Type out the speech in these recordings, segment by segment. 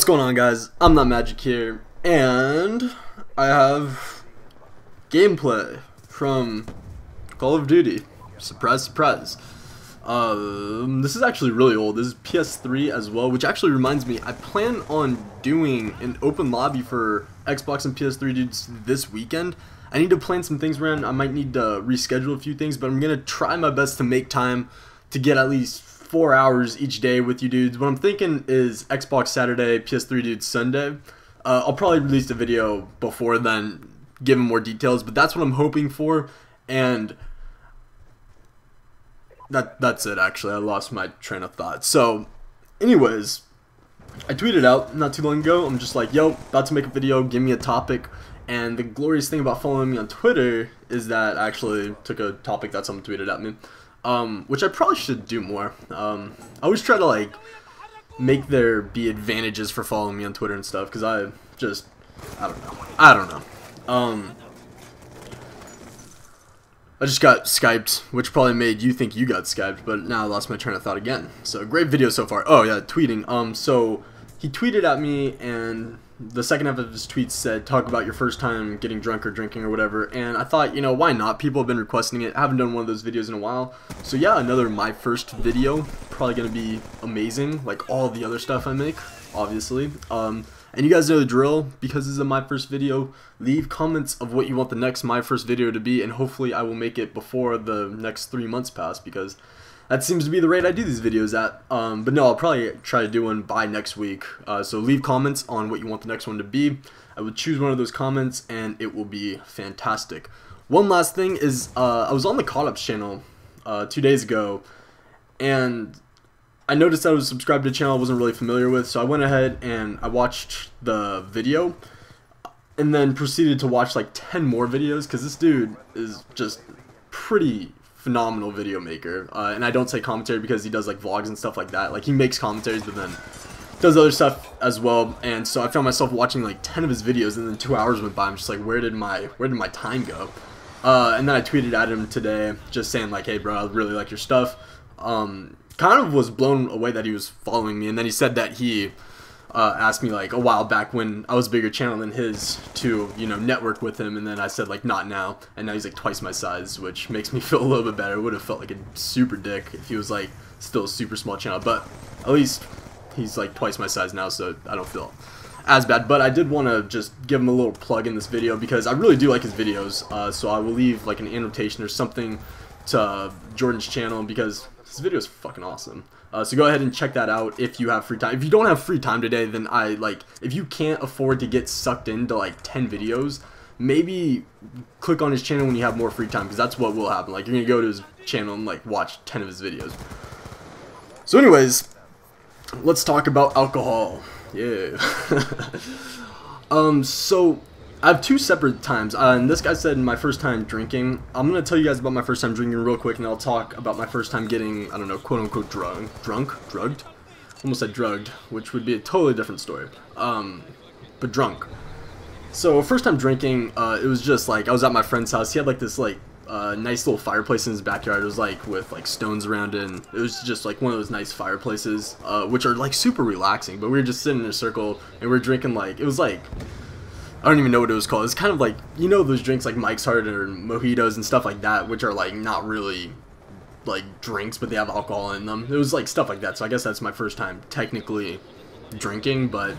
What's going on, guys? ImNotMagic here, and I have gameplay from Call of Duty. Surprise, surprise. This is actually really old. This is PS3 as well, which actually reminds me, I plan on doing an open lobby for Xbox and PS3 dudes this weekend. I need to plan some things around. I might need to reschedule a few things, but I'm going to try my best to make time to get at least 4 hours each day with you dudes. What I'm thinking is Xbox Saturday, PS3 dudes Sunday. I'll probably release a video before then, giving more details, but that's what I'm hoping for. And that's it. Actually, I lost my train of thought. So, anyways, I tweeted out not too long ago. I'm just like, yo, about to make a video. Give me a topic. And the glorious thing about following me on Twitter is that I actually took a topic that someone tweeted at me. Which I probably should do more. I always try to like make there be advantages for following me on Twitter and stuff, because I don't know. I just got Skyped, which probably made you think you got Skyped, but now I lost my train of thought again. So great video so far. Oh yeah, tweeting. So he tweeted at me, and the second half of his tweet said, talk about your first time getting drunk or drinking or whatever, and I thought, you know, why not? People have been requesting it. I haven't done one of those videos in a while. So yeah, another my first video, probably gonna be amazing, like all the other stuff I make, obviously. And you guys know the drill. Because this is a my first video, leave comments of what you want the next my first video to be, and hopefully I will make it before the next 3 months pass, because that seems to be the rate I do these videos at. But no, I'll probably try to do one by next week. So leave comments on what you want the next one to be. I will choose one of those comments, and it will be fantastic. One last thing is, I was on the Caught Ups channel 2 days ago, and I noticed I was subscribed to a channel I wasn't really familiar with, so I went ahead and I watched the video, and then proceeded to watch like 10 more videos, because this dude is just pretty phenomenal video maker. And I don't say commentary because he does like vlogs and stuff like that. Like, he makes commentaries, but then does other stuff as well. And so I found myself watching like 10 of his videos, and then 2 hours went by. I'm just like, where did my time go? And then I tweeted at him today, just saying like, hey bro, I really like your stuff. Kind of was blown away that he was following me, and then he said that he asked me like a while back when I was a bigger channel than his to, you know, network with him, and then I said like not now, and now he's like twice my size, which makes me feel a little bit better. Would have felt like a super dick if he was like still a super small channel, but at least he's like twice my size now, so I don't feel as bad. But I did want to just give him a little plug in this video, because I really do like his videos. So I will leave like an annotation or something to Jordan's channel, because this video is fucking awesome. So go ahead and check that out if you have free time. If you don't have free time today, then if you can't afford to get sucked into like 10 videos, maybe click on his channel when you have more free time, because that's what will happen. Like, you're gonna go to his channel and like watch 10 of his videos. So anyways, let's talk about alcohol. Yeah. So I have 2 separate times, and this guy said my first time drinking. I'm going to tell you guys about my first time drinking real quick, and I'll talk about my first time getting, I don't know, quote-unquote drugged? Almost said drugged, which would be a totally different story, but drunk. So, first time drinking, it was just like, I was at my friend's house. He had like this like nice little fireplace in his backyard. It was like with like stones around it, and it was just like one of those nice fireplaces, which are like super relaxing. But we were just sitting in a circle, and we were drinking like, it was like, I don't even know what it was called. It's kind of like, you know, those drinks like Mike's Hard or mojitos and stuff like that, which are like not really like drinks, but they have alcohol in them. It was like stuff like that. So I guess that's my first time technically drinking, but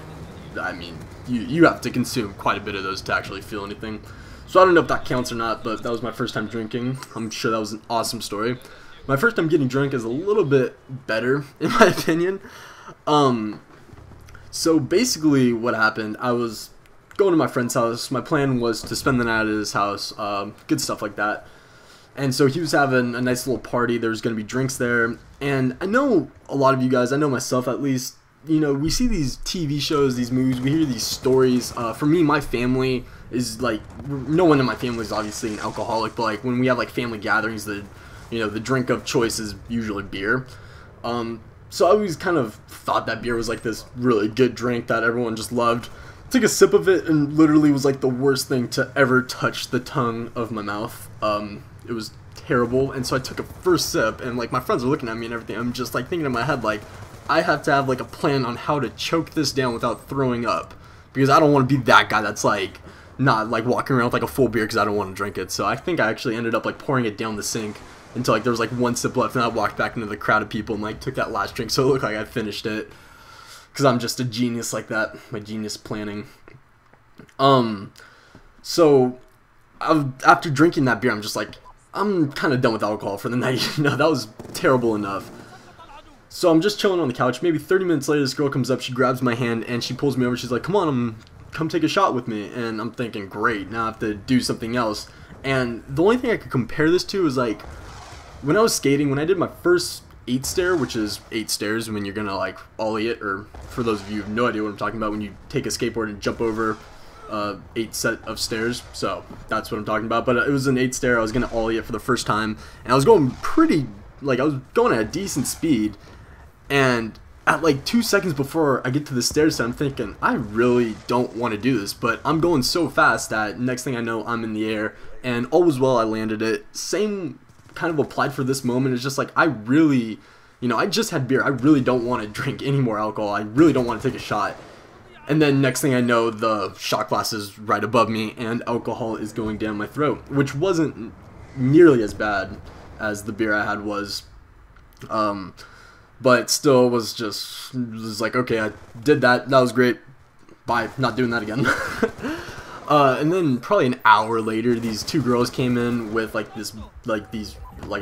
I mean, you have to consume quite a bit of those to actually feel anything. So I don't know if that counts or not, but that was my first time drinking. I'm sure that was an awesome story. My first time getting drunk is a little bit better, in my opinion. So basically what happened, I was going to my friend's house. My plan was to spend the night at his house, good stuff like that. And so he was having a nice little party. There's going to be drinks there, and I know a lot of you guys, I know myself at least, you know, we see these TV shows, these movies, we hear these stories. For me, my family is like, no one in my family is obviously an alcoholic, but like when we have like family gatherings, the drink of choice is usually beer. So I always kind of thought that beer was like this really good drink that everyone just loved. Took a sip of it, and literally was like the worst thing to ever touch the tongue of my mouth. It was terrible, and so I took a first sip, and like my friends were looking at me and everything. I'm just like thinking in my head like, I have to have like a plan on how to choke this down without throwing up, because I don't want to be that guy that's like not like walking around with like a full beer because I don't want to drink it. So I think I actually ended up like pouring it down the sink until like there was like one sip left, and I walked back into the crowd of people and like took that last drink, so it looked like I finished it, because I'm just a genius like that. My genius planning. So after drinking that beer, I'm just like, I'm kind of done with alcohol for the night. You know, that was terrible enough. So I'm just chilling on the couch. Maybe 30 minutes later, this girl comes up, she grabs my hand, and she pulls me over. She's like, come on, come take a shot with me. And I'm thinking, great, now I have to do something else. And the only thing I could compare this to is like, when I was skating, when I did my first 8 stair, which is 8 stairs when you're gonna like ollie it, or for those of you who have no idea what I'm talking about, when you take a skateboard and jump over 8 set of stairs. So that's what I'm talking about. But it was an 8 stair. I was gonna ollie it for the first time, and I was going pretty, like I was going at a decent speed, and at like 2 seconds before I get to the stairs, I'm thinking, I really don't want to do this, but I'm going so fast that next thing I know, I'm in the air, and all was well, I landed it. Same kind of applied for this moment. It's just like, I really, you know, I just had beer. I really don't want to drink any more alcohol. I really don't want to take a shot. And then next thing I know, the shot glass is right above me and alcohol is going down my throat, which wasn't nearly as bad as the beer I had was. But still was like, okay, I did that. That was great. Bye. Not doing that again. And then probably an hour later, these 2 girls came in with like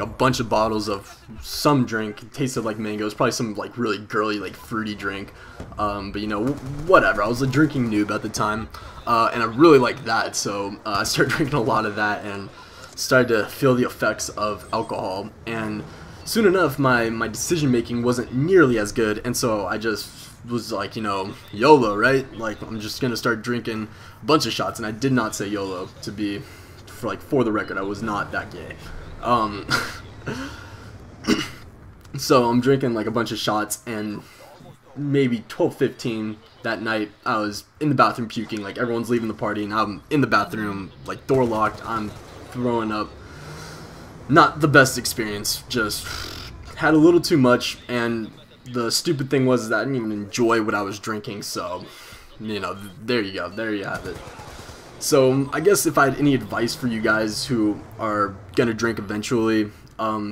a bunch of bottles of some drink. It tasted like mango. It was probably some like really girly, like fruity drink. But you know, whatever. I was a drinking noob at the time, and I really liked that. So I started drinking a lot of that and started to feel the effects of alcohol. And soon enough, my decision making wasn't nearly as good, and so I just was like, you know, YOLO, right? Like, I'm just gonna start drinking a bunch of shots. And I did not say YOLO, to be, for the record, I was not that gay. So I'm drinking like a bunch of shots, and maybe 12:15 that night, I was in the bathroom puking. Like, everyone's leaving the party, and I'm in the bathroom, like door locked, I'm throwing up. Not the best experience, just had a little too much, and the stupid thing was that I didn't even enjoy what I was drinking. So, you know, there you go, there you have it. So I guess if I had any advice for you guys who are gonna drink eventually,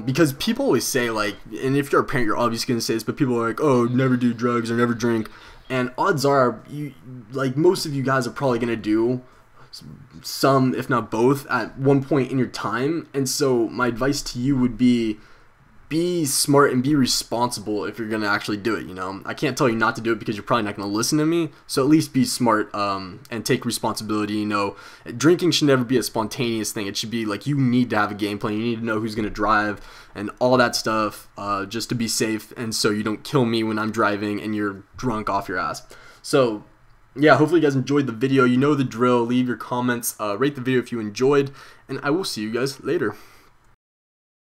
because people always say, like, and if you're a parent, you're obviously gonna say this, but people are like, oh, never do drugs or never drink, and odds are, like, most of you guys are probably gonna do some, if not both, at one point in your time. And so my advice to you would be smart and be responsible if you're gonna actually do it. You know, I can't tell you not to do it because you're probably not gonna listen to me, so at least be smart and take responsibility. You know, drinking should never be a spontaneous thing. It should be like, you need to have a game plan. You need to know who's gonna drive and all that stuff, just to be safe, and so you don't kill me when I'm driving and you're drunk off your ass. So yeah, hopefully you guys enjoyed the video. You know the drill. Leave your comments, rate the video if you enjoyed, and I will see you guys later.